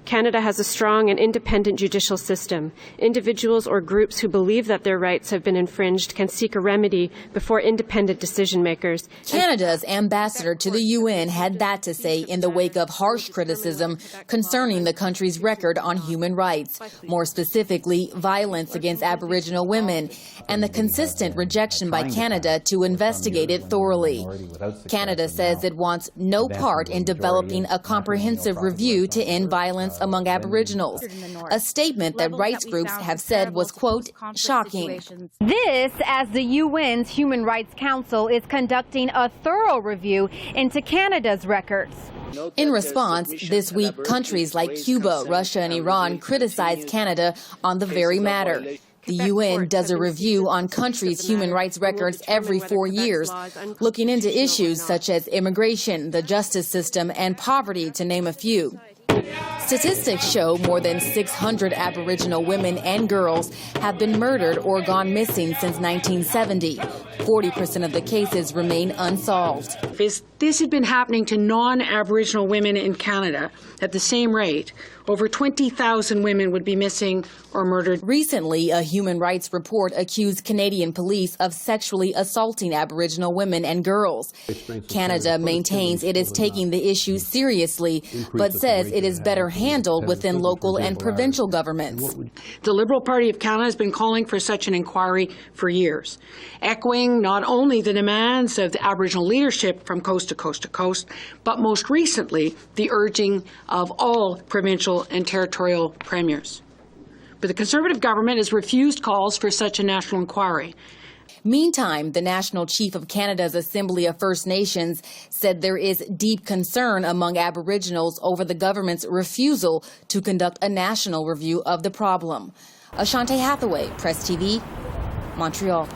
Canada has a strong and independent judicial system. Individuals or groups who believe that their rights have been infringed can seek a remedy before independent decision makers. Canada's ambassador to the UN had that to say in the wake of harsh criticism concerning the country's record on human rights, more specifically violence against Aboriginal women, and the consistent rejection by Canada to investigate it thoroughly. Canada says it wants no part in developing a comprehensive review to end violence among Aboriginals, a statement that rights groups have said was, quote, shocking. This as the UN's Human Rights Council is conducting a thorough review into Canada's records. In response, this week, countries like Cuba, Russia, and Iran criticized Canada on the very matter. The UN does a review on countries' human rights records every 4 years, looking into issues such as immigration, the justice system, and poverty, to name a few. Statistics show more than 600 Aboriginal women and girls have been murdered or gone missing since 1970. 40% of the cases remain unsolved. If this had been happening to non-Aboriginal women in Canada at the same rate, over 20,000 women would be missing or murdered. Recently, a human rights report accused Canadian police of sexually assaulting Aboriginal women and girls. Canada maintains it is taking the issue seriously, but says it is better handled within local and provincial governments. The Liberal Party of Canada has been calling for such an inquiry for years, echoing not only the demands of the Aboriginal leadership from coast to coast to coast, but most recently the urging of all provincial and territorial premiers. But the Conservative government has refused calls for such a national inquiry. Meantime, the National Chief of Canada's Assembly of First Nations said there is deep concern among Aboriginals over the government's refusal to conduct a national review of the problem. Ashante Hathaway, Press TV, Montreal.